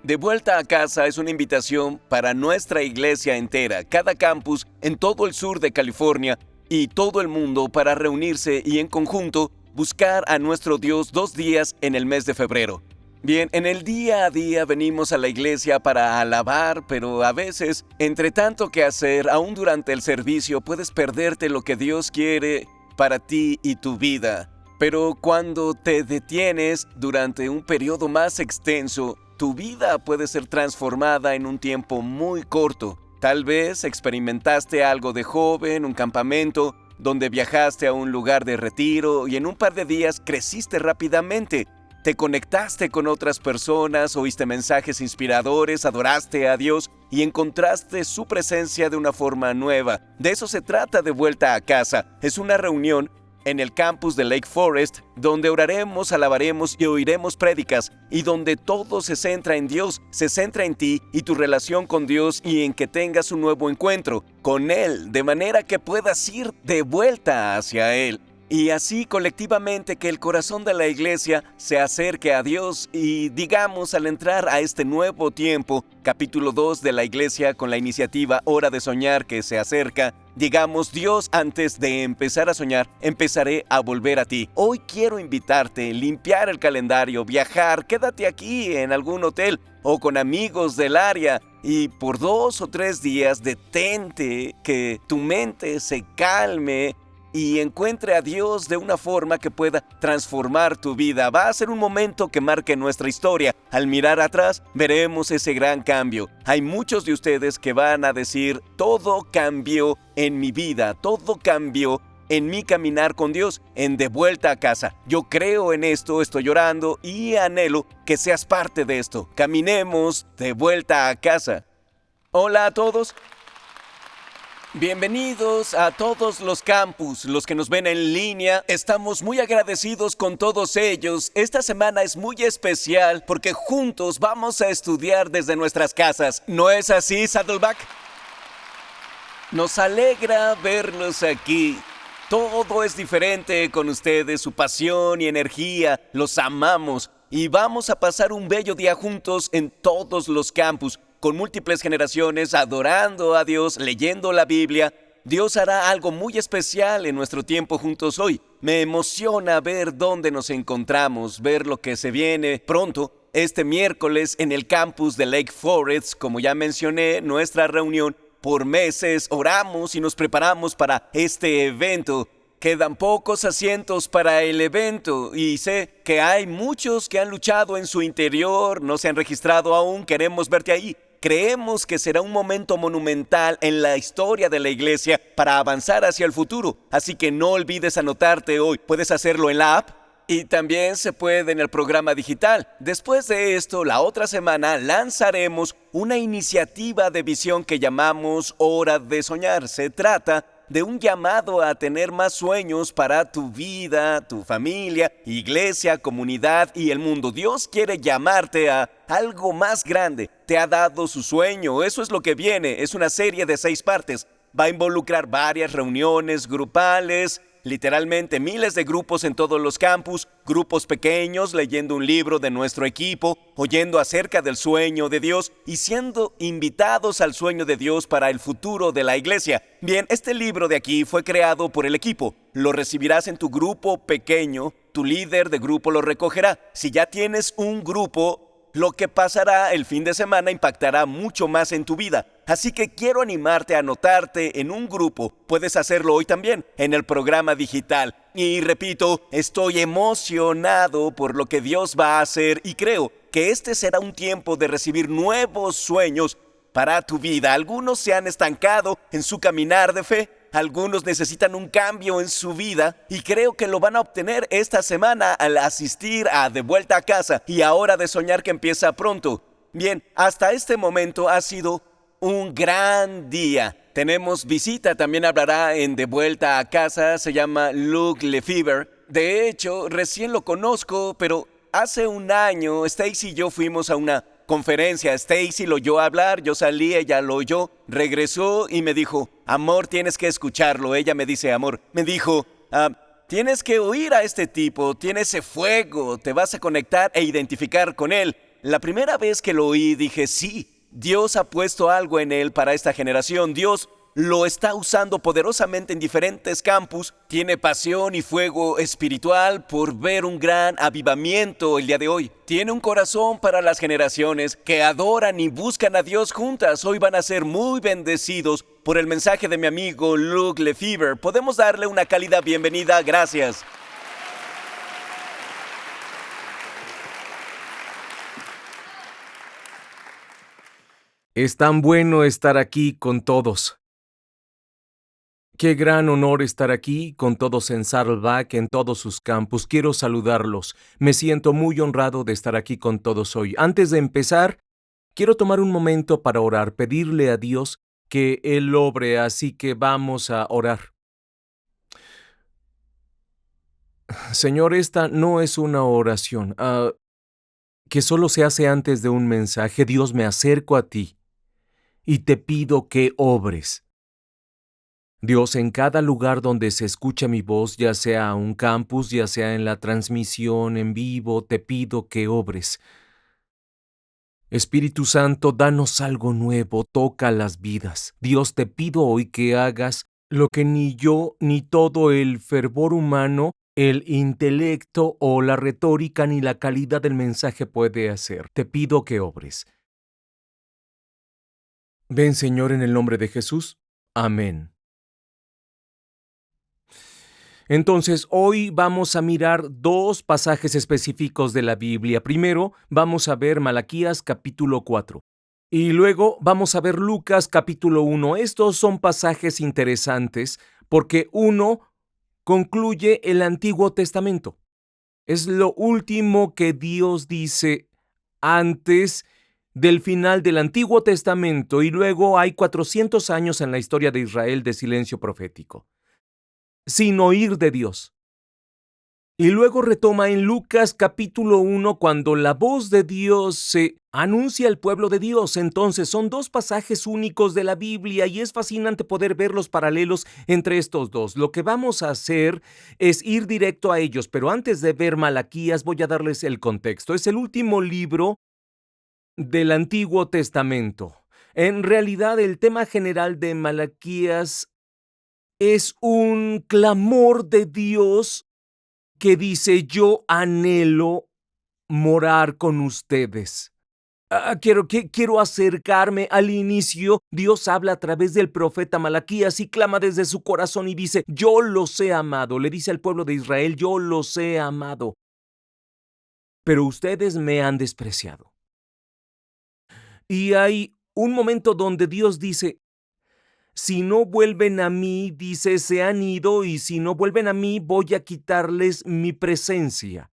De vuelta a casa es una invitación para nuestra iglesia entera, cada campus en todo el sur de California y todo el mundo para reunirse y en conjunto buscar a nuestro Dios 2 días en el mes de febrero. Bien, en el día a día venimos a la iglesia para alabar, pero a veces, entre tanto que hacer, aún durante el servicio, puedes perderte lo que Dios quiere para ti y tu vida. Pero cuando te detienes durante un periodo más extenso, tu vida puede ser transformada en un tiempo muy corto. Tal vez experimentaste algo de joven, un campamento, donde viajaste a un lugar de retiro y en un par de días creciste rápidamente. Te conectaste con otras personas, oíste mensajes inspiradores, adoraste a Dios y encontraste su presencia de una forma nueva. De eso se trata De Vuelta a Casa. Es una reunión en el campus de Lake Forest, donde oraremos, alabaremos y oiremos prédicas, y donde todo se centra en Dios, se centra en ti y tu relación con Dios y en que tengas un nuevo encuentro con Él, de manera que puedas ir de vuelta hacia Él. Y así colectivamente que el corazón de la iglesia se acerque a Dios y digamos al entrar a este nuevo tiempo, capítulo 2 de la iglesia con la iniciativa Hora de Soñar que se acerca, digamos: Dios, antes de empezar a soñar, empezaré a volver a ti. Hoy quiero invitarte, limpiar el calendario, viajar, quédate aquí en algún hotel o con amigos del área y por 2 o 3 días detente, que tu mente se calme y encuentre a Dios de una forma que pueda transformar tu vida. Va a ser un momento que marque nuestra historia. Al mirar atrás, veremos ese gran cambio. Hay muchos de ustedes que van a decir: todo cambió en mi vida, todo cambió en mi caminar con Dios, en De Vuelta a Casa. Yo creo en esto, estoy orando y anhelo que seas parte de esto. Caminemos de vuelta a casa. Hola a todos. Bienvenidos a todos los campus, los que nos ven en línea. Estamos muy agradecidos con todos ellos. Esta semana es muy especial porque juntos vamos a estudiar desde nuestras casas. ¿No es así, Saddleback? Nos alegra verlos aquí. Todo es diferente con ustedes, su pasión y energía. Los amamos y vamos a pasar un bello día juntos en todos los campus, con múltiples generaciones, adorando a Dios, leyendo la Biblia. Dios hará algo muy especial en nuestro tiempo juntos hoy. Me emociona ver dónde nos encontramos, ver lo que se viene pronto. Este miércoles en el campus de Lake Forest, como ya mencioné, nuestra reunión. Por meses oramos y nos preparamos para este evento. Quedan pocos asientos para el evento y sé que hay muchos que han luchado en su interior, no se han registrado aún, queremos verte ahí. Creemos que será un momento monumental en la historia de la iglesia para avanzar hacia el futuro. Así que no olvides anotarte hoy. Puedes hacerlo en la app y también se puede en el programa digital. Después de esto, la otra semana lanzaremos una iniciativa de visión que llamamos Hora de Soñar. Se trata de un llamado a tener más sueños para tu vida, tu familia, iglesia, comunidad y el mundo. Dios quiere llamarte a algo más grande. Te ha dado su sueño. Eso es lo que viene. Es una serie de 6 partes. Va a involucrar varias reuniones grupales, literalmente miles de grupos en todos los campus, grupos pequeños leyendo un libro de nuestro equipo, oyendo acerca del sueño de Dios y siendo invitados al sueño de Dios para el futuro de la iglesia. Bien, este libro de aquí fue creado por el equipo. Lo recibirás en tu grupo pequeño, tu líder de grupo lo recogerá. Si ya tienes un grupo, lo que pasará el fin de semana impactará mucho más en tu vida. Así que quiero animarte a anotarte en un grupo. Puedes hacerlo hoy también en el programa digital. Y repito, estoy emocionado por lo que Dios va a hacer y creo que este será un tiempo de recibir nuevos sueños para tu vida. Algunos se han estancado en su caminar de fe. Algunos necesitan un cambio en su vida y creo que lo van a obtener esta semana al asistir a De Vuelta a Casa y a Hora de Soñar que empieza pronto. Bien, hasta este momento ha sido un gran día. Tenemos visita, también hablará en De Vuelta a Casa, se llama Luke Lefevre. De hecho, recién lo conozco, pero hace un año Stacy y yo fuimos a una conferencia. Stacy lo oyó hablar, yo salí, ella lo oyó, regresó y me dijo: amor, tienes que escucharlo. Ella me dice: amor, me dijo, tienes que oír a este tipo, tiene ese fuego, te vas a conectar e identificar con él. La primera vez que lo oí dije, sí, Dios ha puesto algo en él para esta generación. Dios lo está usando poderosamente en diferentes campus. Tiene pasión y fuego espiritual por ver un gran avivamiento el día de hoy. Tiene un corazón para las generaciones que adoran y buscan a Dios juntas. Hoy van a ser muy bendecidos por el mensaje de mi amigo Luke Lefevre. Podemos darle una cálida bienvenida. Gracias. Es tan bueno estar aquí con todos. Qué gran honor estar aquí con todos en Saddleback, en todos sus campus. Quiero saludarlos. Me siento muy honrado de estar aquí con todos hoy. Antes de empezar, quiero tomar un momento para orar, pedirle a Dios que Él obre, así que vamos a orar. Señor, esta no es una oración que solo se hace antes de un mensaje. Dios, me acerco a ti y te pido que obres. Dios, en cada lugar donde se escucha mi voz, ya sea un campus, ya sea en la transmisión en vivo, te pido que obres. Espíritu Santo, danos algo nuevo, toca las vidas. Dios, te pido hoy que hagas lo que ni yo, ni todo el fervor humano, el intelecto o la retórica, ni la calidad del mensaje puede hacer. Te pido que obres. Ven, Señor, en el nombre de Jesús. Amén. Entonces, hoy vamos a mirar dos pasajes específicos de la Biblia. Primero, vamos a ver Malaquías capítulo 4. Y luego vamos a ver Lucas capítulo 1. Estos son pasajes interesantes porque uno concluye el Antiguo Testamento. Es lo último que Dios dice antes del final del Antiguo Testamento y luego hay 400 años en la historia de Israel de silencio profético, sin oír de Dios. Y luego retoma en Lucas capítulo 1 cuando la voz de Dios se anuncia al pueblo de Dios. Entonces son dos pasajes únicos de la Biblia y es fascinante poder ver los paralelos entre estos dos. Lo que vamos a hacer es ir directo a ellos, pero antes de ver Malaquías voy a darles el contexto. Es el último libro del Antiguo Testamento. En realidad el tema general de Malaquías es un clamor de Dios que dice, yo anhelo morar con ustedes. Quiero acercarme al inicio. Dios habla a través del profeta Malaquías y clama desde su corazón y dice, yo los he amado. Le dice al pueblo de Israel, yo los he amado, pero ustedes me han despreciado. Y hay un momento donde Dios dice, si no vuelven a mí, dice, se han ido, y si no vuelven a mí, voy a quitarles mi presencia.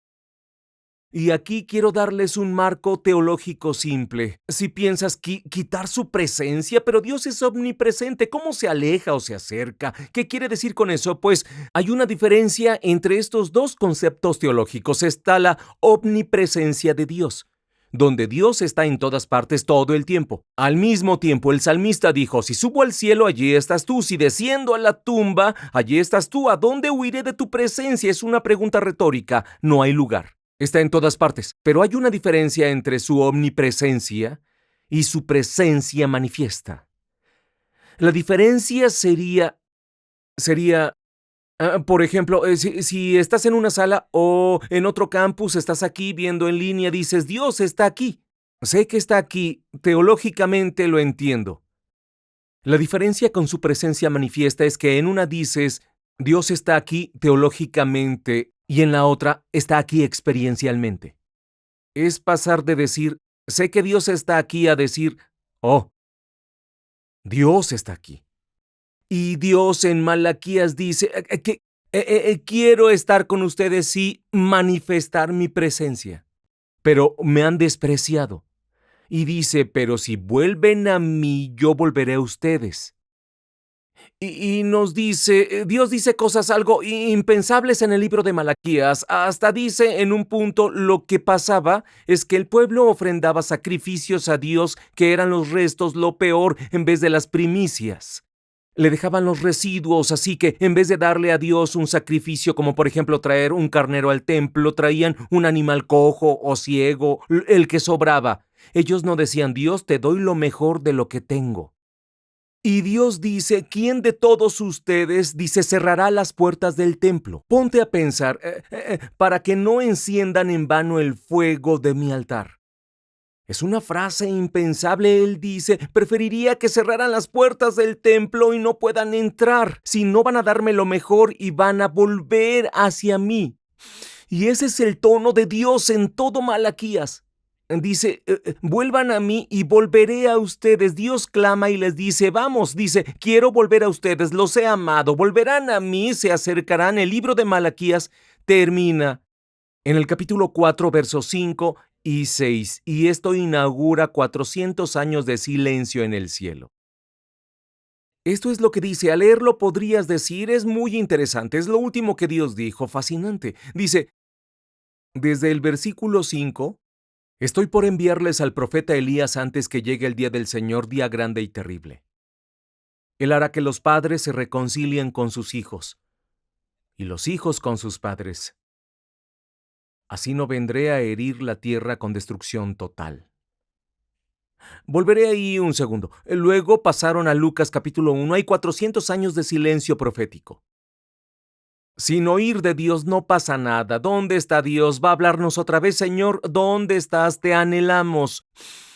Y aquí quiero darles un marco teológico simple. Si piensas quitar su presencia, pero Dios es omnipresente, ¿cómo se aleja o se acerca? ¿Qué quiere decir con eso? Pues hay una diferencia entre estos dos conceptos teológicos. Está la omnipresencia de Dios, donde Dios está en todas partes todo el tiempo. Al mismo tiempo, el salmista dijo, si subo al cielo, allí estás tú. Si desciendo a la tumba, allí estás tú. ¿A dónde huiré de tu presencia? Es una pregunta retórica. No hay lugar. Está en todas partes. Pero hay una diferencia entre su omnipresencia y su presencia manifiesta. La diferencia sería por ejemplo, si estás en una sala o en otro campus, estás aquí viendo en línea, dices, Dios está aquí. Sé que está aquí, teológicamente lo entiendo. La diferencia con su presencia manifiesta es que en una dices, Dios está aquí teológicamente, y en la otra está aquí experiencialmente. Es pasar de decir, sé que Dios está aquí, a decir, oh, Dios está aquí. Y Dios en Malaquías dice que quiero estar con ustedes y manifestar mi presencia, pero me han despreciado. Y dice, pero si vuelven a mí, yo volveré a ustedes. Y nos dice, Dios dice cosas algo impensables en el libro de Malaquías. Hasta dice en un punto lo que pasaba es que el pueblo ofrendaba sacrificios a Dios que eran los restos, lo peor, en vez de las primicias. le dejaban los residuos, así que en vez de darle a Dios un sacrificio como por ejemplo traer un carnero al templo, traían un animal cojo o ciego, el que sobraba. Ellos no decían: Dios, te doy lo mejor de lo que tengo. Y Dios dice: ¿quién de todos ustedes, dice, cerrará las puertas del templo? Ponte a pensar, para que no enciendan en vano el fuego de mi altar. Es una frase impensable. Él dice: preferiría que cerraran las puertas del templo y no puedan entrar, si no van a darme lo mejor y van a volver hacia mí. Y ese es el tono de Dios en todo Malaquías. Dice: vuelvan a mí y volveré a ustedes. Dios clama y les dice: vamos, dice, quiero volver a ustedes, los he amado, volverán a mí, se acercarán. El libro de Malaquías termina en el capítulo 4, versos 5 y 6, y esto inaugura 400 años de silencio en el cielo. Esto es lo que dice. Al leerlo podrías decir: es muy interesante, es lo último que Dios dijo, fascinante. Dice, desde el versículo 5, estoy por enviarles al profeta Elías antes que llegue el día del Señor, día grande y terrible. Él hará que los padres se reconcilien con sus hijos, y los hijos con sus padres. Así no vendré a herir la tierra con destrucción total. Volveré ahí un segundo. Luego pasaron a Lucas capítulo 1. Hay 400 años de silencio profético. Sin oír de Dios no pasa nada. ¿Dónde está Dios? ¿Va a hablarnos otra vez? Señor, ¿dónde estás? Te anhelamos.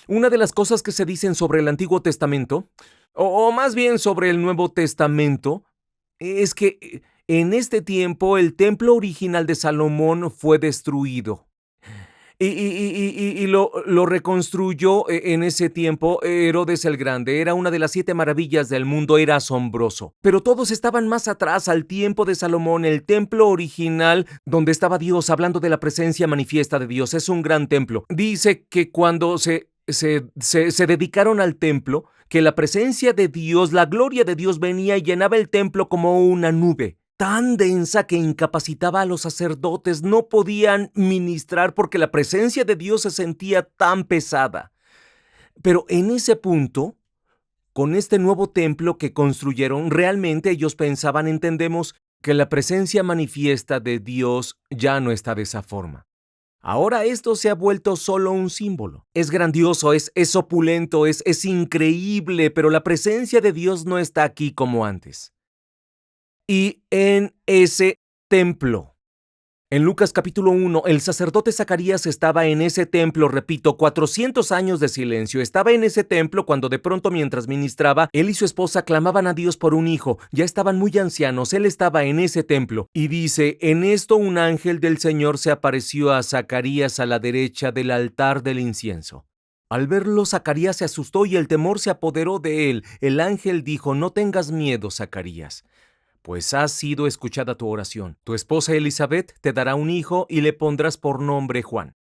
Una de las cosas que se dicen sobre el Antiguo Testamento, o más bien sobre el Nuevo Testamento, es que en este tiempo el templo original de Salomón fue destruido. Y lo reconstruyó en ese tiempo Herodes el Grande. Era una de las 7 maravillas del mundo, era asombroso. Pero todos estaban más atrás, al tiempo de Salomón, el templo original donde estaba Dios, hablando de la presencia manifiesta de Dios. Es un gran templo. Dice que cuando se dedicaron al templo, que la presencia de Dios, la gloria de Dios venía y llenaba el templo como una nube tan densa que incapacitaba a los sacerdotes. No podían ministrar porque la presencia de Dios se sentía tan pesada. Pero en ese punto, con este nuevo templo que construyeron, realmente ellos pensaban, entendemos, que la presencia manifiesta de Dios ya no está de esa forma. Ahora esto se ha vuelto solo un símbolo. Es grandioso, es opulento, es increíble, pero la presencia de Dios no está aquí como antes. Y en ese templo, en Lucas capítulo 1, el sacerdote Zacarías estaba en ese templo, repito, 400 años de silencio. Estaba en ese templo cuando de pronto, mientras ministraba, él y su esposa clamaban a Dios por un hijo. Ya estaban muy ancianos, él estaba en ese templo. Y dice, en esto un ángel del Señor se apareció a Zacarías a la derecha del altar del incienso. Al verlo, Zacarías se asustó y el temor se apoderó de él. El ángel dijo: no tengas miedo, Zacarías, pues ha sido escuchada tu oración. Tu esposa Elizabeth te dará un hijo y le pondrás por nombre Juan.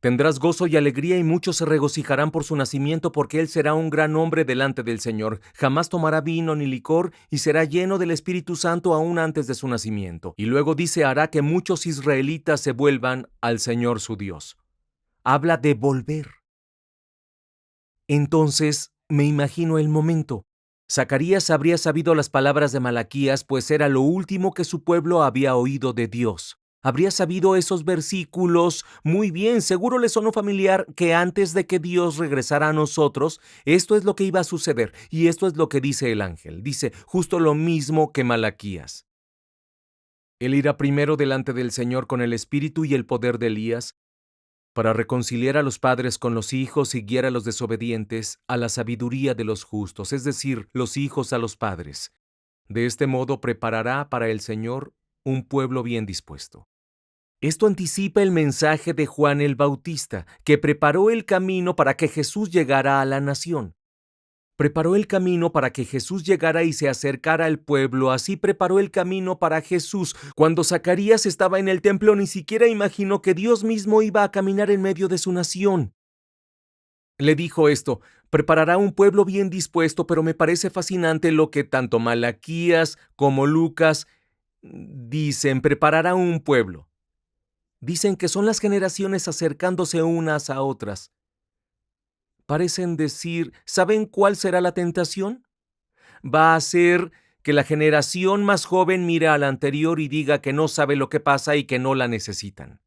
Tendrás gozo y alegría y muchos se regocijarán por su nacimiento, porque él será un gran hombre delante del Señor. Jamás tomará vino ni licor y será lleno del Espíritu Santo aún antes de su nacimiento. Y luego dice, hará que muchos israelitas se vuelvan al Señor su Dios. Habla de volver. Entonces me imagino el momento. Zacarías habría sabido las palabras de Malaquías, pues era lo último que su pueblo había oído de Dios. Habría sabido esos versículos muy bien. Seguro le sonó familiar que antes de que Dios regresara a nosotros, esto es lo que iba a suceder. Y esto es lo que dice el ángel. Dice justo lo mismo que Malaquías. Él irá primero delante del Señor con el espíritu y el poder de Elías, para reconciliar a los padres con los hijos y guiar a los desobedientes a la sabiduría de los justos, es decir, los hijos a los padres. De este modo preparará para el Señor un pueblo bien dispuesto. Esto anticipa el mensaje de Juan el Bautista, que preparó el camino para que Jesús llegara a la nación. Preparó el camino para que Jesús llegara y se acercara al pueblo. Así preparó el camino para Jesús. Cuando Zacarías estaba en el templo, ni siquiera imaginó que Dios mismo iba a caminar en medio de su nación. Le dijo esto: preparará un pueblo bien dispuesto, pero me parece fascinante lo que tanto Malaquías como Lucas dicen: preparará un pueblo. Dicen que son las generaciones acercándose unas a otras. Parecen decir, ¿saben cuál será la tentación? va a hacer que la generación más joven mire a la anterior y diga que no sabe lo que pasa y que no la necesitan.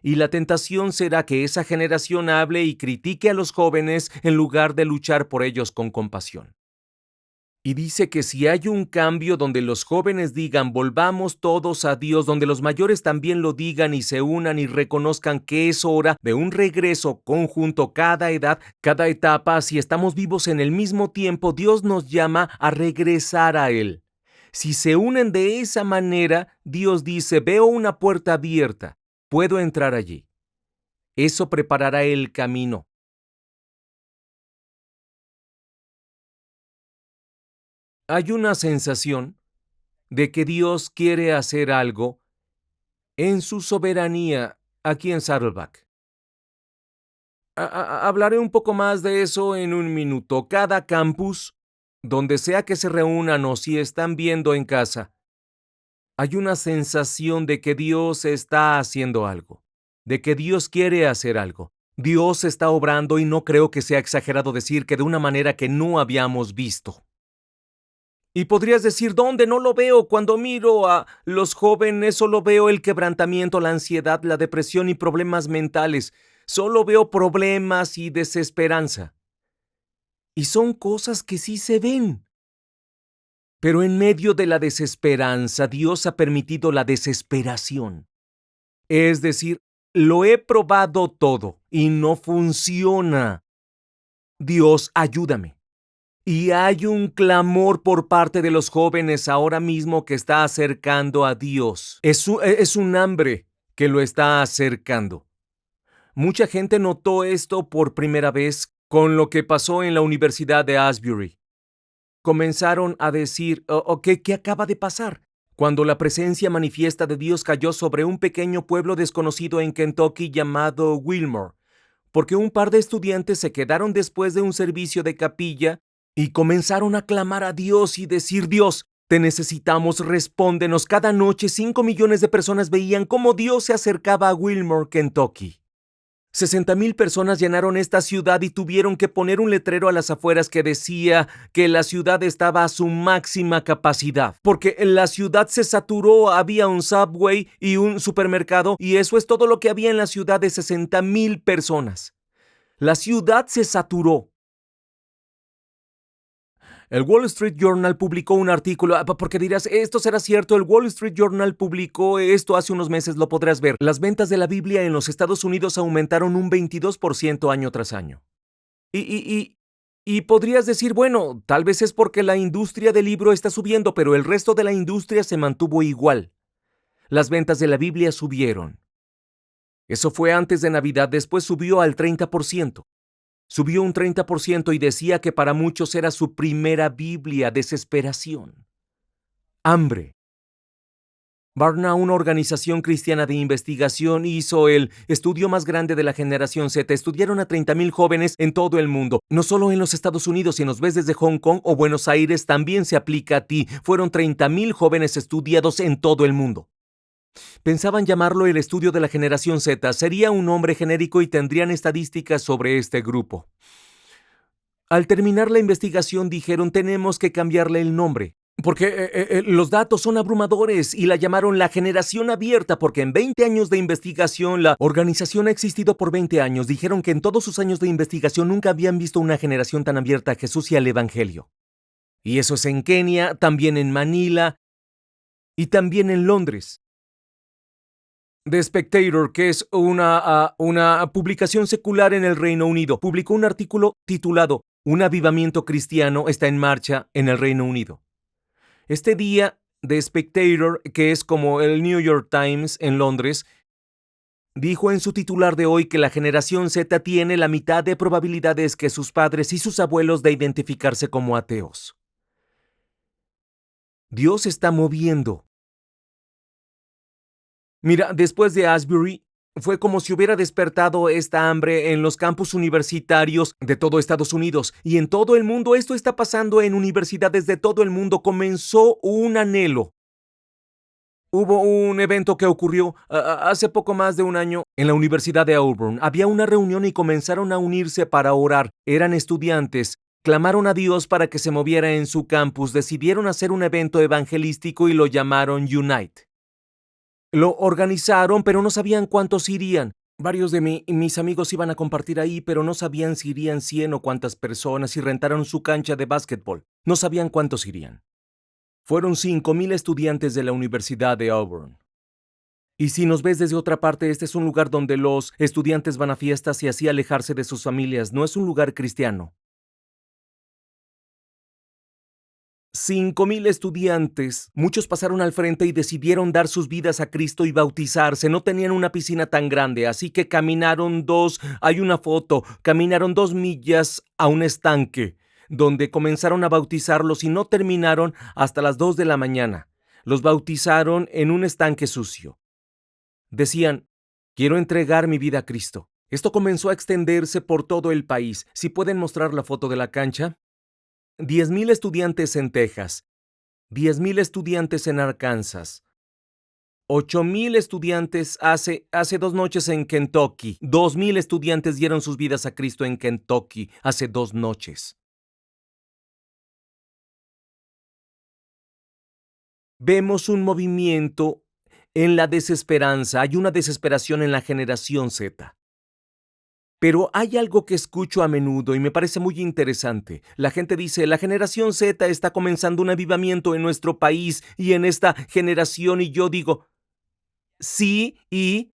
Y la tentación será que esa generación hable y critique a los jóvenes en lugar de luchar por ellos con compasión. Y dice que si hay un cambio donde los jóvenes digan volvamos todos a Dios, donde los mayores también lo digan y se unan y reconozcan que es hora de un regreso conjunto, cada edad, cada etapa, si estamos vivos en el mismo tiempo, Dios nos llama a regresar a Él. Si se unen de esa manera, Dios dice, veo una puerta abierta, puedo entrar allí. Eso preparará el camino. Hay una sensación de que Dios quiere hacer algo en su soberanía aquí en Saddleback. Hablaré un poco más de eso en un minuto. Cada campus, donde sea que se reúnan o si están viendo en casa, hay una sensación de que Dios está haciendo algo, de que Dios quiere hacer algo. Dios está obrando y no creo que sea exagerado decir que de una manera que no habíamos visto. Y podrías decir, ¿dónde? No lo veo. Cuando miro a los jóvenes, solo veo el quebrantamiento, la ansiedad, la depresión y problemas mentales. Solo veo problemas y desesperanza. Y son cosas que sí se ven. Pero en medio de la desesperanza, Dios ha permitido la desesperación. Es decir, lo he probado todo y no funciona. Dios, ayúdame. Y hay un clamor por parte de los jóvenes ahora mismo que está acercando a Dios. Es un hambre que lo está acercando. Mucha gente notó esto por primera vez con lo que pasó en la Universidad de Asbury. Comenzaron a decir, ¿qué acaba de pasar? Cuando la presencia manifiesta de Dios cayó sobre un pequeño pueblo desconocido en Kentucky llamado Wilmore, porque un par de estudiantes se quedaron después de un servicio de capilla y comenzaron a clamar a Dios y decir, Dios, te necesitamos, respóndenos. Cada noche 5 millones de personas veían cómo Dios se acercaba a Wilmore, Kentucky. 60,000 personas llenaron esta ciudad y tuvieron que poner un letrero a las afueras que decía que la ciudad estaba a su máxima capacidad, porque la ciudad se saturó, había un Subway y un supermercado y eso es todo lo que había en la ciudad de 60,000 personas. La ciudad se saturó. El Wall Street Journal publicó un artículo, porque dirás, esto será cierto, el Wall Street Journal publicó esto hace unos meses, lo podrás ver. Las ventas de la Biblia en los Estados Unidos aumentaron un 22% año tras año. Y podrías decir, bueno, tal vez es porque la industria del libro está subiendo, pero el resto de la industria se mantuvo igual. Las ventas de la Biblia subieron. Eso fue antes de Navidad, después subió al 30%. Subió un 30% y decía que para muchos era su primera Biblia. Desesperación. Hambre. Barna, una organización cristiana de investigación, hizo el estudio más grande de la generación Z. Estudiaron a 30,000 jóvenes en todo el mundo. No solo en los Estados Unidos, si nos ves desde Hong Kong o Buenos Aires, también se aplica a ti. Fueron 30,000 jóvenes estudiados en todo el mundo. Pensaban llamarlo el estudio de la generación Z. Sería un nombre genérico y tendrían estadísticas sobre este grupo. Al terminar la investigación dijeron, tenemos que cambiarle el nombre, porque los datos son abrumadores y la llamaron la generación abierta porque en 20 años de investigación, la organización ha existido por 20 años. Dijeron que en todos sus años de investigación nunca habían visto una generación tan abierta a Jesús y al Evangelio. Y eso es en Kenia, también en Manila y también en Londres. The Spectator, que es una publicación secular en el Reino Unido, publicó un artículo titulado Un avivamiento cristiano está en marcha en el Reino Unido. Este día, The Spectator, que es como el New York Times en Londres, dijo en su titular de hoy que la generación Z tiene la mitad de probabilidades que sus padres y sus abuelos de identificarse como ateos. Dios está moviendo. Mira, después de Asbury, fue como si hubiera despertado esta hambre en los campus universitarios de todo Estados Unidos y en todo el mundo. Esto está pasando en universidades de todo el mundo. Comenzó un anhelo. Hubo un evento que ocurrió hace poco más de un año en la Universidad de Auburn. Había una reunión y comenzaron a unirse para orar. Eran estudiantes clamaron a Dios para que se moviera en su campus, decidieron hacer un evento evangelístico y lo llamaron Unite. Lo organizaron, pero no sabían cuántos irían. Varios de mis amigos iban a compartir ahí, pero no sabían si irían 100 o cuántas personas, y rentaron su cancha de básquetbol. No sabían cuántos irían. Fueron 5,000 estudiantes de la Universidad de Auburn. Y si nos ves desde otra parte, este es un lugar donde los estudiantes van a fiestas y así alejarse de sus familias. No es un lugar cristiano. 5,000 estudiantes, muchos pasaron al frente y decidieron dar sus vidas a Cristo y bautizarse. No tenían una piscina tan grande, así que hay una foto, caminaron 2 millas a un estanque, donde comenzaron a bautizarlos y no terminaron hasta las 2 de la mañana. Los bautizaron en un estanque sucio. Decían, quiero entregar mi vida a Cristo. Esto comenzó a extenderse por todo el país. ¿Sí pueden mostrar la foto de la cancha? 10,000 estudiantes en Texas, 10,000 estudiantes en Arkansas, 8,000 estudiantes hace 2 noches en Kentucky, 2,000 estudiantes dieron sus vidas a Cristo en Kentucky hace 2 noches. Vemos un movimiento en la desesperanza, hay una desesperación en la generación Z. Pero hay algo que escucho a menudo y me parece muy interesante. La gente dice, la generación Z está comenzando un avivamiento en nuestro país y en esta generación, y yo digo, sí, y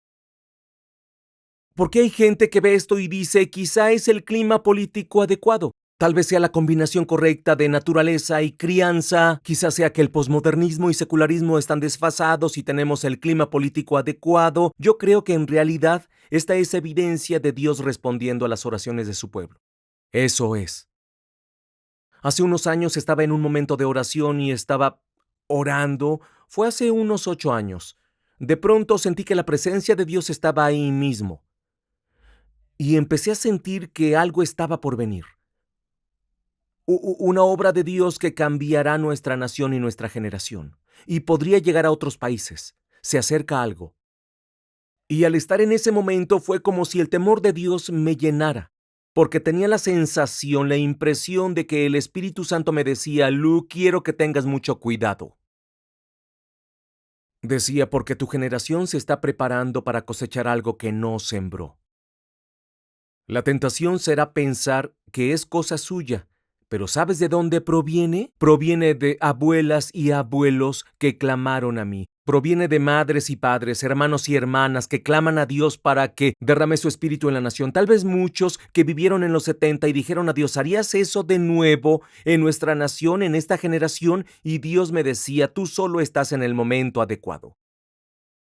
porque hay gente que ve esto y dice, quizá es el clima político adecuado. Tal vez sea la combinación correcta de naturaleza y crianza, quizás sea que el posmodernismo y secularismo están desfasados y tenemos el clima político adecuado. Yo creo que en realidad esta es evidencia de Dios respondiendo a las oraciones de su pueblo. Eso es. Hace unos años estaba en un momento de oración y estaba orando. Fue hace unos 8 años. De pronto sentí que la presencia de Dios estaba ahí mismo. Y empecé a sentir que algo estaba por venir. Una obra de Dios que cambiará nuestra nación y nuestra generación, y podría llegar a otros países. Se acerca algo. Y al estar en ese momento fue como si el temor de Dios me llenara, porque tenía la sensación, la impresión de que el Espíritu Santo me decía, Luke, quiero que tengas mucho cuidado. Decía, porque tu generación se está preparando para cosechar algo que no sembró. La tentación será pensar que es cosa suya. ¿Pero sabes de dónde proviene? Proviene de abuelas y abuelos que clamaron a mí. Proviene de madres y padres, hermanos y hermanas que claman a Dios para que derrame su espíritu en la nación. Tal vez muchos que vivieron en los 70 y dijeron a Dios, ¿harías eso de nuevo en nuestra nación, en esta generación? Y Dios me decía, tú solo estás en el momento adecuado.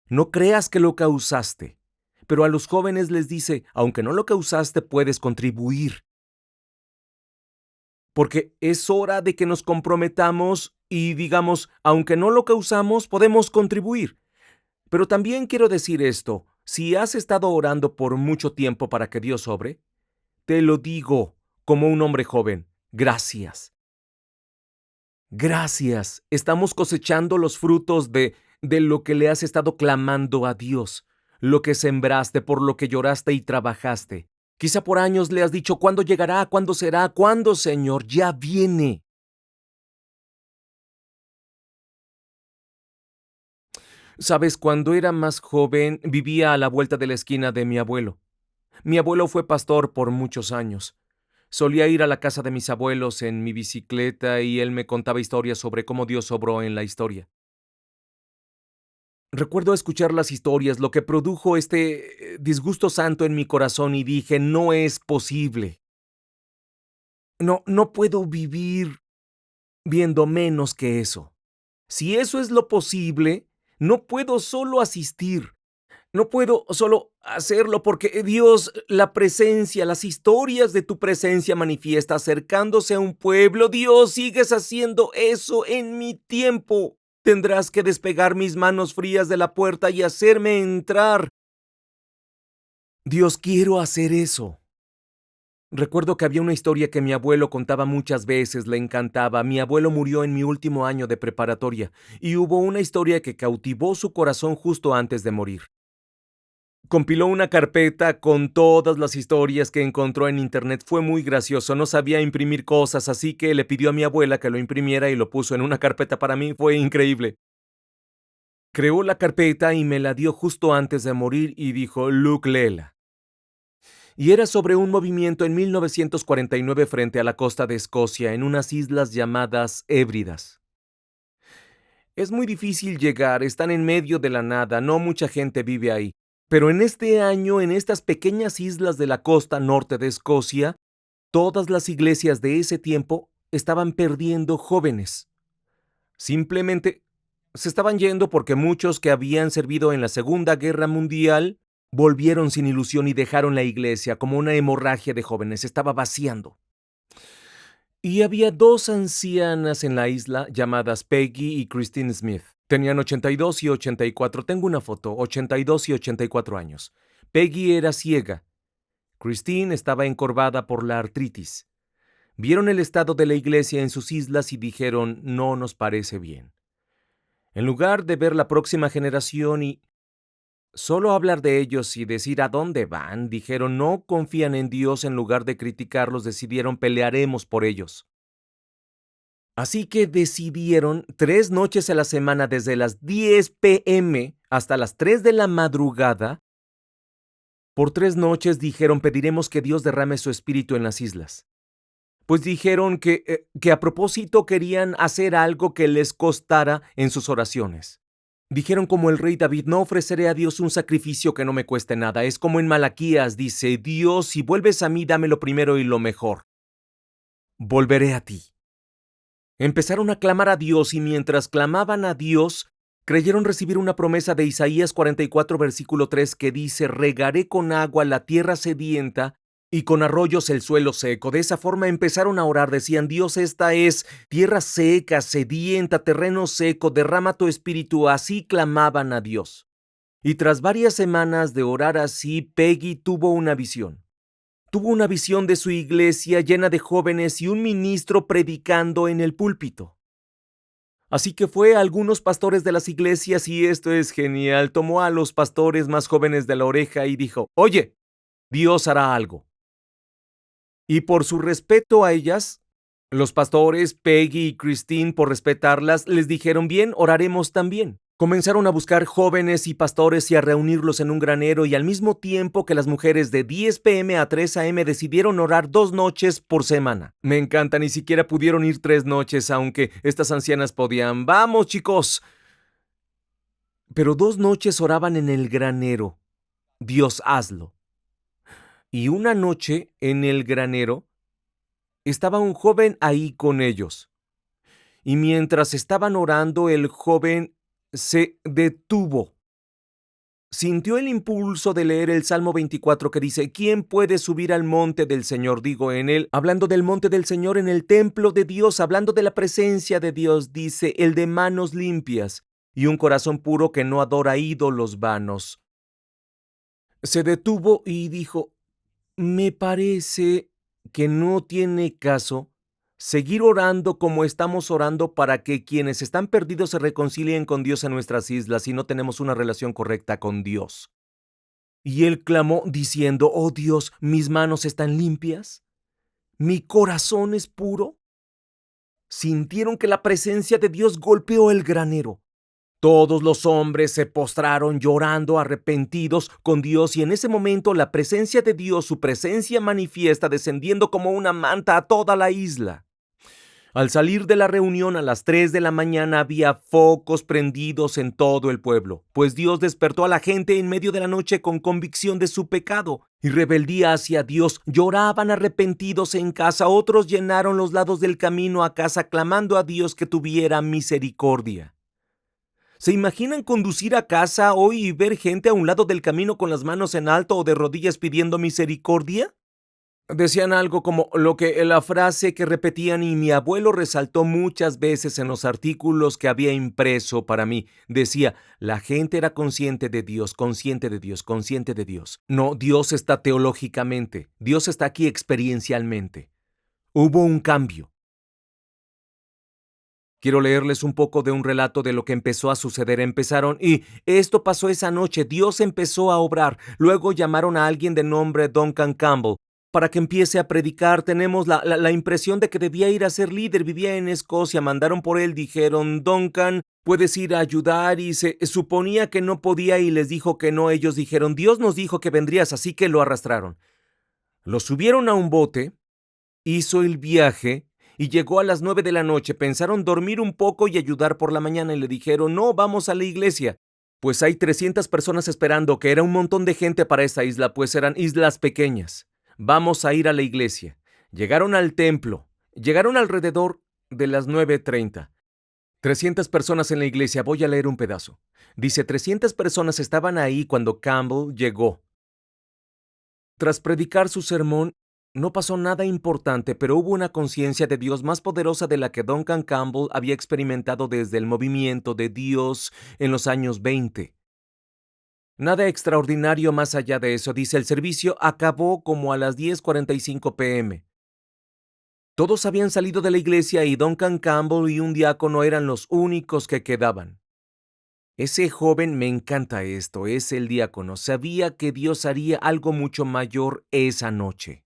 No creas que lo causaste. Pero a los jóvenes les dice, aunque no lo causaste, puedes contribuir. Porque es hora de que nos comprometamos y digamos, aunque no lo causamos, podemos contribuir. Pero también quiero decir esto, si has estado orando por mucho tiempo para que Dios obre, te lo digo como un hombre joven, gracias. Gracias. Estamos cosechando los frutos de lo que le has estado clamando a Dios, lo que sembraste, por lo que lloraste y trabajaste. Quizá por años le has dicho, ¿cuándo llegará? ¿Cuándo será? ¿Cuándo, Señor? Ya viene. Sabes, cuando era más joven, vivía a la vuelta de la esquina de mi abuelo. Mi abuelo fue pastor por muchos años. Solía ir a la casa de mis abuelos en mi bicicleta y él me contaba historias sobre cómo Dios obró en la historia. Recuerdo escuchar las historias, lo que produjo este disgusto santo en mi corazón y dije, no es posible. No puedo vivir viendo menos que eso. Si eso es lo posible, no puedo solo asistir. No puedo solo hacerlo porque Dios, la presencia, las historias de tu presencia manifiesta acercándose a un pueblo. Dios, sigues haciendo eso en mi tiempo. Tendrás que despegar mis manos frías de la puerta y hacerme entrar. Dios, quiero hacer eso. Recuerdo que había una historia que mi abuelo contaba muchas veces, le encantaba. Mi abuelo murió en mi último año de preparatoria y hubo una historia que cautivó su corazón justo antes de morir. Compiló una carpeta con todas las historias que encontró en internet. Fue muy gracioso, no sabía imprimir cosas, así que le pidió a mi abuela que lo imprimiera y lo puso en una carpeta para mí. Fue increíble. Creó la carpeta y me la dio justo antes de morir y dijo, Luke, léela. Y era sobre un movimiento en 1949 frente a la costa de Escocia, en unas islas llamadas Hébridas. Es muy difícil llegar, están en medio de la nada, no mucha gente vive ahí. Pero en este año, en estas pequeñas islas de la costa norte de Escocia, todas las iglesias de ese tiempo estaban perdiendo jóvenes. Simplemente se estaban yendo porque muchos que habían servido en la Segunda Guerra Mundial volvieron sin ilusión y dejaron la iglesia como una hemorragia de jóvenes. Estaba vaciando. Y había dos ancianas en la isla llamadas Peggy y Christine Smith. Tenían 82 y 84. Tengo una foto, 82 y 84 años. Peggy era ciega. Christine estaba encorvada por la artritis. Vieron el estado de la iglesia en sus islas y dijeron, no nos parece bien. En lugar de ver la próxima generación y solo hablar de ellos y decir a dónde van, dijeron, no confían en Dios, en lugar de criticarlos, decidieron pelearemos por ellos. Así que decidieron 3 noches a la semana, desde las 10 p.m. hasta las 3 de la madrugada. Por 3 noches dijeron, pediremos que Dios derrame su espíritu en las islas. Pues dijeron que a propósito querían hacer algo que les costara en sus oraciones. Dijeron como el rey David, no ofreceré a Dios un sacrificio que no me cueste nada. Es como en Malaquías, dice, Dios, si vuelves a mí, dame lo primero y lo mejor. Volveré a ti. Empezaron a clamar a Dios y mientras clamaban a Dios, creyeron recibir una promesa de Isaías 44, versículo 3, que dice, regaré con agua la tierra sedienta y con arroyos el suelo seco. De esa forma empezaron a orar, decían, Dios, esta es tierra seca, sedienta, terreno seco, derrama tu espíritu. Así clamaban a Dios. Y tras varias semanas de orar así, Peggy tuvo una visión. Tuvo una visión de su iglesia llena de jóvenes y un ministro predicando en el púlpito. Así que fue a algunos pastores de las iglesias y esto es genial. Tomó a los pastores más jóvenes de la oreja y dijo, oye, Dios hará algo. Y por su respeto a ellas, los pastores, Peggy y Christine, por respetarlas, les dijeron, bien, oraremos también. Comenzaron a buscar jóvenes y pastores y a reunirlos en un granero y al mismo tiempo que las mujeres de 10 p.m. a 3 a.m. decidieron orar 2 noches por semana. Me encanta, ni siquiera pudieron ir 3 noches, aunque estas ancianas podían. ¡Vamos, chicos! Pero 2 noches oraban en el granero. Dios, hazlo. Y una noche en el granero estaba un joven ahí con ellos. Y mientras estaban orando, el joven se detuvo. Sintió el impulso de leer el Salmo 24 que dice, ¿quién puede subir al monte del Señor? Digo, en él, hablando del monte del Señor, en el templo de Dios, hablando de la presencia de Dios, dice, el de manos limpias y un corazón puro que no adora ídolos vanos. Se detuvo y dijo, me parece que no tiene caso seguir orando como estamos orando para que quienes están perdidos se reconcilien con Dios en nuestras islas y no tenemos una relación correcta con Dios. Y él clamó diciendo, oh Dios, mis manos están limpias, mi corazón es puro. Sintieron que la presencia de Dios golpeó el granero. Todos los hombres se postraron llorando, arrepentidos con Dios, y en ese momento la presencia de Dios, su presencia manifiesta, descendiendo como una manta a toda la isla. Al salir de la reunión a las 3 de la mañana había focos prendidos en todo el pueblo, pues Dios despertó a la gente en medio de la noche con convicción de su pecado y rebeldía hacia Dios. Lloraban arrepentidos en casa, otros llenaron los lados del camino a casa clamando a Dios que tuviera misericordia. ¿Se imaginan conducir a casa hoy y ver gente a un lado del camino con las manos en alto o de rodillas pidiendo misericordia? Decían algo como la frase que repetían y mi abuelo resaltó muchas veces en los artículos que había impreso para mí. Decía, la gente era consciente de Dios, consciente de Dios, consciente de Dios. No, Dios está teológicamente, Dios está aquí experiencialmente. Hubo un cambio. Quiero leerles un poco de un relato de lo que empezó a suceder. Empezaron y esto pasó esa noche. Dios empezó a obrar. Luego llamaron a alguien de nombre Duncan Campbell para que empiece a predicar. Tenemos la impresión de que debía ir a ser líder. Vivía en Escocia. Mandaron por él. Dijeron, Duncan, puedes ir a ayudar. Y se suponía que no podía y les dijo que no. Ellos dijeron, Dios nos dijo que vendrías, así que lo arrastraron. Lo subieron a un bote. Hizo el viaje y llegó a las 9 de la noche. Pensaron dormir un poco y ayudar por la mañana y le dijeron, no, vamos a la iglesia. Pues hay 300 personas esperando, que era un montón de gente para esa isla, pues eran islas pequeñas. Vamos a ir a la iglesia. Llegaron al templo. Llegaron alrededor de las 9:30. 300 personas en la iglesia. Voy a leer un pedazo. Dice, 300 personas estaban ahí cuando Campbell llegó. Tras predicar su sermón, no pasó nada importante, pero hubo una conciencia de Dios más poderosa de la que Duncan Campbell había experimentado desde el movimiento de Dios en los años 20. Nada extraordinario más allá de eso. Dice, el servicio acabó como a las 10:45 p.m. Todos habían salido de la iglesia y Duncan Campbell y un diácono eran los únicos que quedaban. Ese joven, me encanta esto, es el diácono. Sabía que Dios haría algo mucho mayor esa noche.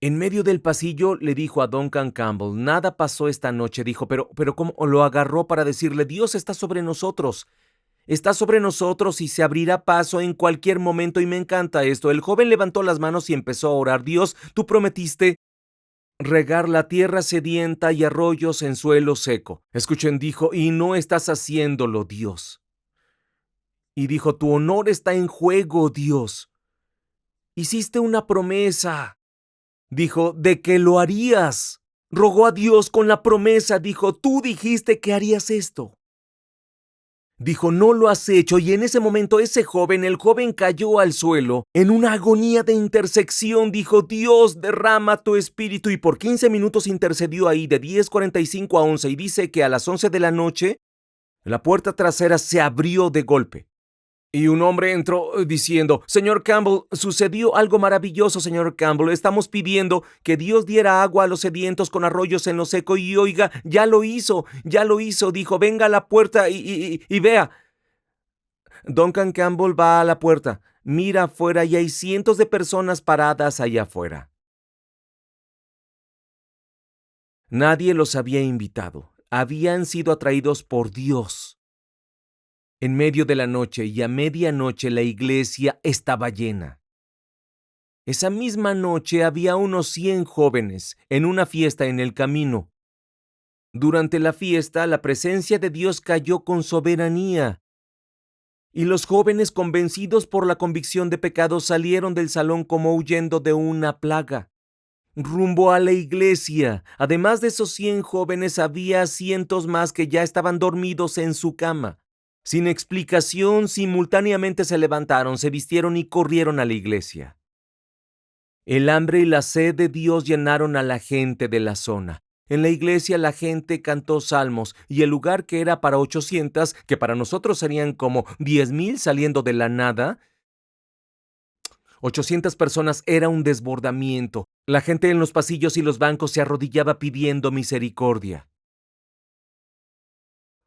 En medio del pasillo le dijo a Duncan Campbell, nada pasó esta noche, dijo, pero ¿cómo? Lo agarró para decirle, Dios está sobre nosotros y se abrirá paso en cualquier momento y me encanta esto. El joven levantó las manos y empezó a orar, Dios, tú prometiste regar la tierra sedienta y arroyos en suelo seco. Escuchen, dijo, y no estás haciéndolo, Dios. Y dijo, tu honor está en juego, Dios. Hiciste una promesa. Dijo, de que lo harías. Rogó a Dios con la promesa. Dijo, tú dijiste que harías esto. Dijo, no lo has hecho. Y en ese momento el joven cayó al suelo. En una agonía de intersección dijo, Dios, derrama tu espíritu. Y por 15 minutos intercedió ahí de 10:45 a 11. Y dice que a las 11 de la noche, la puerta trasera se abrió de golpe. Y un hombre entró diciendo, Señor Campbell, sucedió algo maravilloso, señor Campbell. Estamos pidiendo que Dios diera agua a los sedientos con arroyos en lo seco. Y oiga, ya lo hizo. Dijo, venga a la puerta y vea. Duncan Campbell va a la puerta, mira afuera y hay cientos de personas paradas allá afuera. Nadie los había invitado. Habían sido atraídos por Dios. En medio de la noche y a medianoche la iglesia estaba llena. Esa misma noche había unos 100 jóvenes en una fiesta en el camino. Durante la fiesta, la presencia de Dios cayó con soberanía. Y los jóvenes, convencidos por la convicción de pecado, salieron del salón como huyendo de una plaga, rumbo a la iglesia. Además de esos 100 jóvenes, había cientos más que ya estaban dormidos en su cama. Sin explicación, simultáneamente se levantaron, se vistieron y corrieron a la iglesia. El hambre y la sed de Dios llenaron a la gente de la zona. En la iglesia la gente cantó salmos y el lugar que era para 800, que para nosotros serían como 10,000 saliendo de la nada, 800 personas era un desbordamiento. La gente en los pasillos y los bancos se arrodillaba pidiendo misericordia.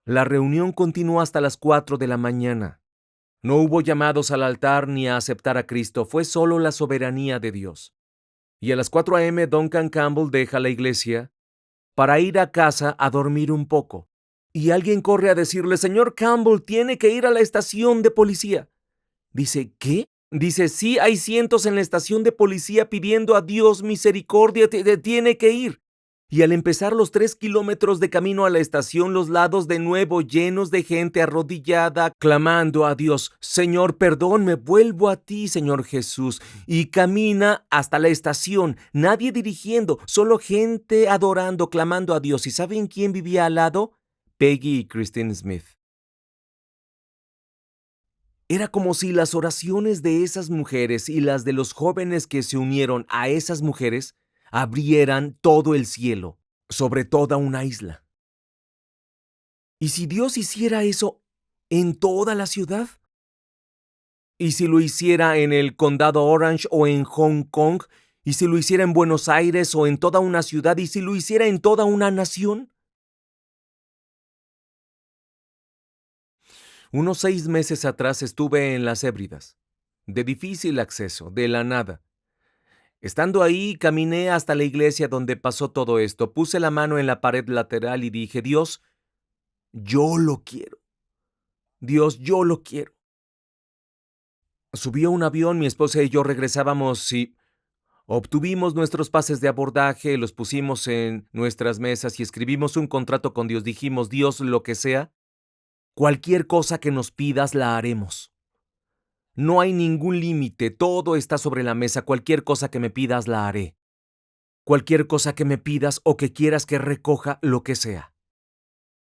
La reunión continuó hasta las 4 de la mañana. No hubo llamados al altar ni a aceptar a Cristo, fue solo la soberanía de Dios. Y a las 4 a.m. Duncan Campbell deja la iglesia para ir a casa a dormir un poco. Y alguien corre a decirle, Señor Campbell, tiene que ir a la estación de policía. Dice, ¿qué? Dice, sí, hay cientos en la estación de policía pidiendo a Dios misericordia, tiene que ir. Y al empezar los 3 kilómetros de camino a la estación, los lados de nuevo llenos de gente arrodillada, clamando a Dios, Señor, perdón, me vuelvo a ti, Señor Jesús. Y camina hasta la estación, nadie dirigiendo, solo gente adorando, clamando a Dios. ¿Y saben quién vivía al lado? Peggy y Christine Smith. Era como si las oraciones de esas mujeres y las de los jóvenes que se unieron a esas mujeres abrieran todo el cielo sobre toda una isla. ¿Y si Dios hiciera eso en toda la ciudad? ¿Y si lo hiciera en el condado Orange o en Hong Kong? ¿Y si lo hiciera en Buenos Aires o en toda una ciudad? ¿Y si lo hiciera en toda una nación? Unos 6 meses atrás estuve en las Hébridas, de difícil acceso, de la nada. Estando ahí, caminé hasta la iglesia donde pasó todo esto. Puse la mano en la pared lateral y dije, Dios, yo lo quiero. Dios, yo lo quiero. Subió un avión, mi esposa y yo regresábamos y obtuvimos nuestros pases de abordaje, los pusimos en nuestras mesas y escribimos un contrato con Dios. Dijimos, Dios, lo que sea, cualquier cosa que nos pidas la haremos. No hay ningún límite, todo está sobre la mesa, cualquier cosa que me pidas la haré. Cualquier cosa que me pidas o que quieras que recoja, lo que sea.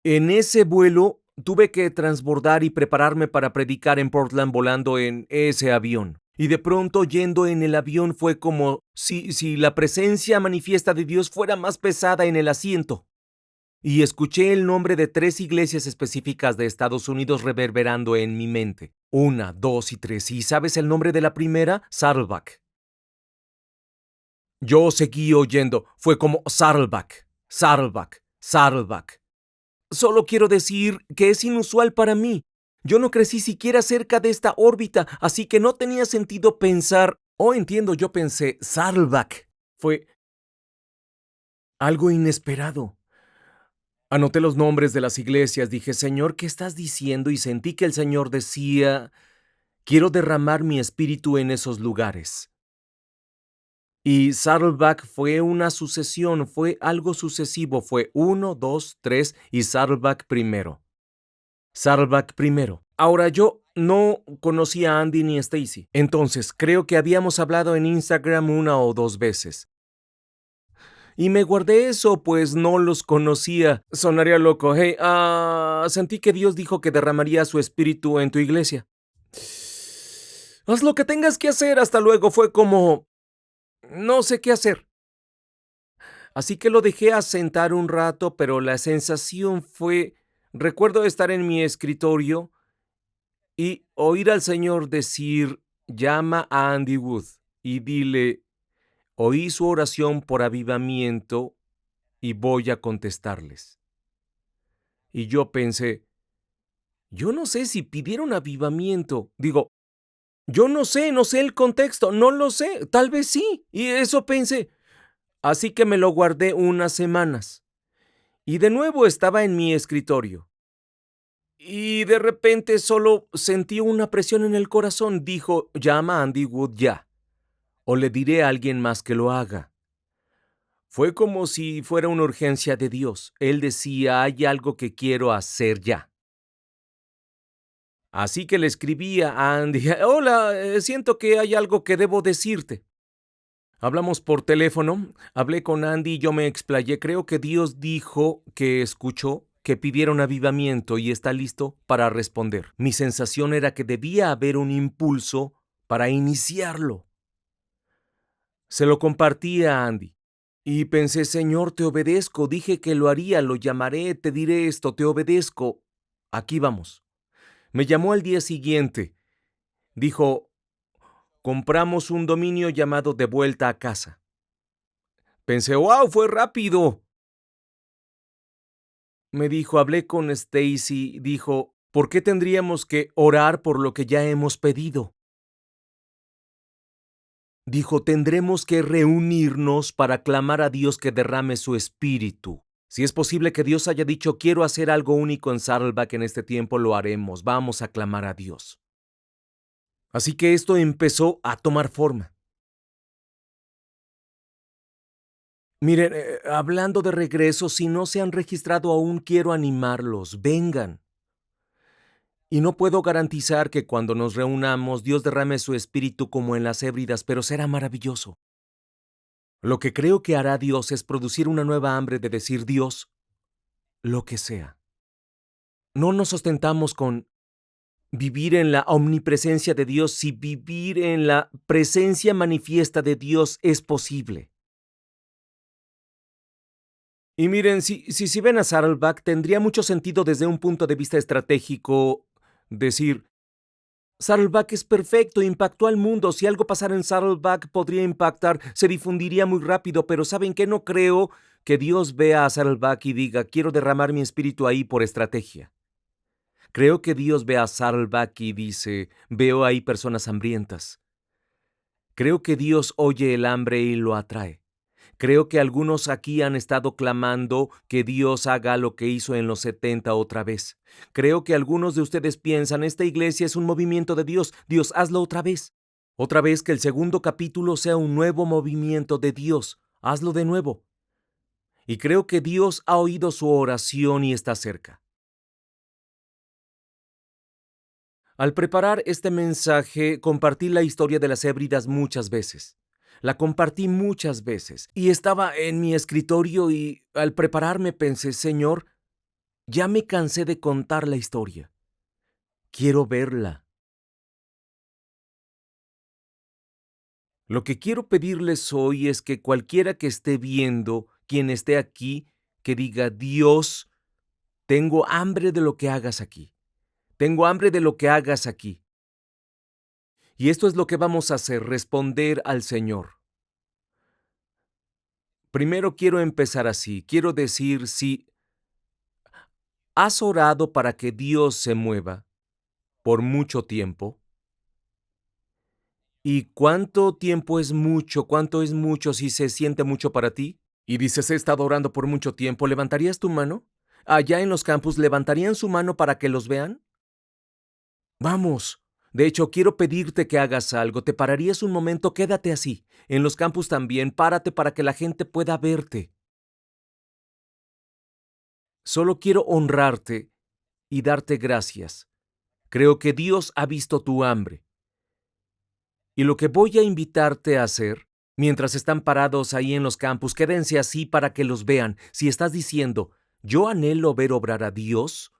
En ese vuelo tuve que transbordar y prepararme para predicar en Portland volando en ese avión. Y de pronto yendo en el avión fue como si la presencia manifiesta de Dios fuera más pesada en el asiento. Y escuché el nombre de 3 iglesias específicas de Estados Unidos reverberando en mi mente. 1, 2 y 3. ¿Y sabes el nombre de la primera? Saddleback. Yo seguí oyendo. Fue como Saddleback, Saddleback, Saddleback. Solo quiero decir que es inusual para mí. Yo no crecí siquiera cerca de esta órbita, así que no tenía sentido pensar, entiendo, yo pensé, Saddleback. Fue algo inesperado. Anoté los nombres de las iglesias, dije, Señor, ¿qué estás diciendo? Y sentí que el Señor decía, quiero derramar mi espíritu en esos lugares. Y Saddleback fue una sucesión, fue algo sucesivo, fue 1, 2, 3 y Saddleback primero. Saddleback primero. Ahora yo no conocía a Andy ni a Stacy, entonces creo que habíamos hablado en Instagram 1 o 2 veces. Y me guardé eso, pues no los conocía. Sonaría loco. Hey, sentí que Dios dijo que derramaría su espíritu en tu iglesia. Haz lo que tengas que hacer, hasta luego. Fue como, no sé qué hacer. Así que lo dejé asentar un rato, pero la sensación fue, recuerdo estar en mi escritorio y oír al Señor decir, llama a Andy Wood y dile, oí su oración por avivamiento y voy a contestarles. Y yo pensé, yo no sé si pidieron avivamiento. Digo, yo no sé el contexto, no lo sé, tal vez sí. Y eso pensé. Así que me lo guardé unas semanas. Y de nuevo estaba en mi escritorio. Y de repente solo sentí una presión en el corazón. Dijo, llama a Andy Wood ya. O le diré a alguien más que lo haga. Fue como si fuera una urgencia de Dios. Él decía, hay algo que quiero hacer ya. Así que le escribí a Andy, hola, siento que hay algo que debo decirte. Hablamos por teléfono, hablé con Andy y yo me explayé. Creo que Dios dijo que escuchó, que pidiera un avivamiento y está listo para responder. Mi sensación era que debía haber un impulso para iniciarlo. Se lo compartí a Andy. Y pensé, Señor, te obedezco, dije que lo haría, lo llamaré, te diré esto, te obedezco. Aquí vamos. Me llamó al día siguiente. Dijo, compramos un dominio llamado De Vuelta a Casa. Pensé, wow, fue rápido. Me dijo, hablé con Stacy, dijo, ¿por qué tendríamos que orar por lo que ya hemos pedido? Dijo, tendremos que reunirnos para clamar a Dios que derrame su espíritu. Si es posible que Dios haya dicho, quiero hacer algo único en Saddleback en este tiempo, lo haremos. Vamos a clamar a Dios. Así que esto empezó a tomar forma. Miren, hablando de regreso, si no se han registrado aún, quiero animarlos. Vengan. Y no puedo garantizar que cuando nos reunamos, Dios derrame su espíritu como en las Hébridas, pero será maravilloso. Lo que creo que hará Dios es producir una nueva hambre de decir Dios, lo que sea. No nos sustentamos con vivir en la omnipresencia de Dios si vivir en la presencia manifiesta de Dios es posible. Y miren, si ven a Saddleback, tendría mucho sentido desde un punto de vista estratégico decir, Saddleback es perfecto, impactó al mundo. Si algo pasara en Saddleback podría impactar, se difundiría muy rápido, pero ¿saben qué? No creo que Dios vea a Saddleback y diga, quiero derramar mi espíritu ahí por estrategia. Creo que Dios ve a Saddleback y dice, veo ahí personas hambrientas. Creo que Dios oye el hambre y lo atrae. Creo que algunos aquí han estado clamando que Dios haga lo que hizo en los 70 otra vez. Creo que algunos de ustedes piensan, esta iglesia es un movimiento de Dios. Dios, hazlo otra vez. Otra vez que el segundo capítulo sea un nuevo movimiento de Dios. Hazlo de nuevo. Y creo que Dios ha oído su oración y está cerca. Al preparar este mensaje, compartí la historia de las Hébridas muchas veces. La compartí muchas veces y estaba en mi escritorio y al prepararme pensé, Señor, ya me cansé de contar la historia. Quiero verla. Lo que quiero pedirles hoy es que cualquiera que esté viendo, quien esté aquí, que diga, Dios, tengo hambre de lo que hagas aquí. Tengo hambre de lo que hagas aquí. Y esto es lo que vamos a hacer, responder al Señor. Primero quiero empezar así. Quiero decir, si has orado para que Dios se mueva por mucho tiempo, ¿y cuánto tiempo es mucho? ¿Cuánto es mucho si se siente mucho para ti? Y dices, he estado orando por mucho tiempo, ¿levantarías tu mano? Allá en los campus, ¿levantarían su mano para que los vean? Vamos. De hecho, quiero pedirte que hagas algo. ¿Te pararías un momento? Quédate así. En los campus también, párate para que la gente pueda verte. Solo quiero honrarte y darte gracias. Creo que Dios ha visto tu hambre. Y lo que voy a invitarte a hacer, mientras están parados ahí en los campus, quédense así para que los vean. Si estás diciendo, yo anhelo ver obrar a Dios,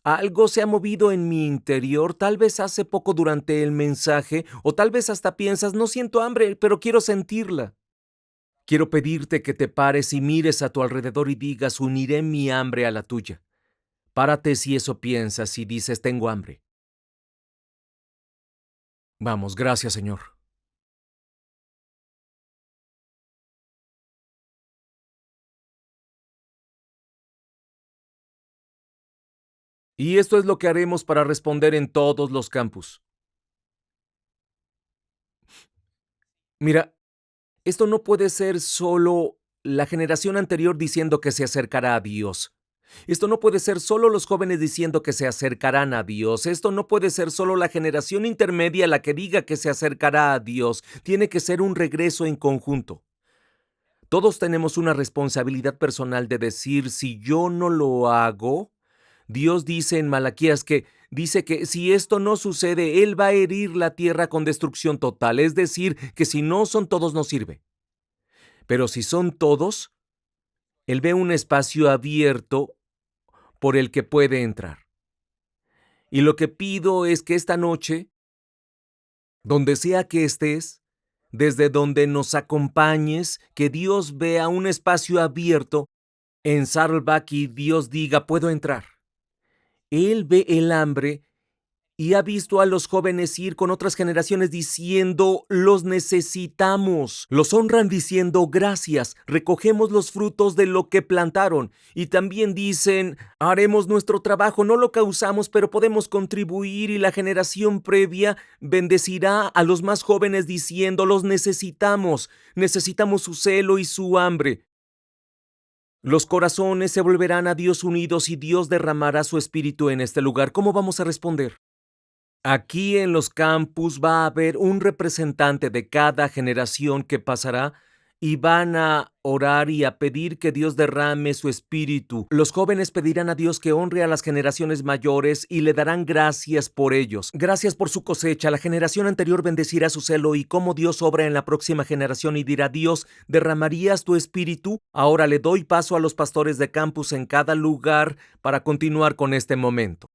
algo se ha movido en mi interior, tal vez hace poco durante el mensaje, o tal vez hasta piensas, no siento hambre, pero quiero sentirla. Quiero pedirte que te pares y mires a tu alrededor y digas, uniré mi hambre a la tuya. Párate si eso piensas y dices, tengo hambre. Vamos, gracias, Señor. Y esto es lo que haremos para responder en todos los campus. Mira, esto no puede ser solo la generación anterior diciendo que se acercará a Dios. Esto no puede ser solo los jóvenes diciendo que se acercarán a Dios. Esto no puede ser solo la generación intermedia la que diga que se acercará a Dios. Tiene que ser un regreso en conjunto. Todos tenemos una responsabilidad personal de decir, si yo no lo hago, Dios dice en Malaquías que dice que si esto no sucede, Él va a herir la tierra con destrucción total. Es decir, que si no son todos, no sirve. Pero si son todos, Él ve un espacio abierto por el que puede entrar. Y lo que pido es que esta noche, donde sea que estés, desde donde nos acompañes, que Dios vea un espacio abierto en Saddleback y Dios diga, puedo entrar. Él ve el hambre y ha visto a los jóvenes ir con otras generaciones diciendo, los necesitamos. Los honran diciendo, gracias, recogemos los frutos de lo que plantaron. Y también dicen, haremos nuestro trabajo, no lo causamos, pero podemos contribuir. Y la generación previa bendecirá a los más jóvenes diciendo, los necesitamos su celo y su hambre. Los corazones se volverán a Dios unidos y Dios derramará su espíritu en este lugar. ¿Cómo vamos a responder? Aquí en los campus va a haber un representante de cada generación que pasará y van a orar y a pedir que Dios derrame su espíritu. Los jóvenes pedirán a Dios que honre a las generaciones mayores y le darán gracias por ellos. Gracias por su cosecha. La generación anterior bendecirá su celo y cómo Dios obra en la próxima generación y dirá, Dios, ¿derramarías tu espíritu? Ahora le doy paso a los pastores de campus en cada lugar para continuar con este momento.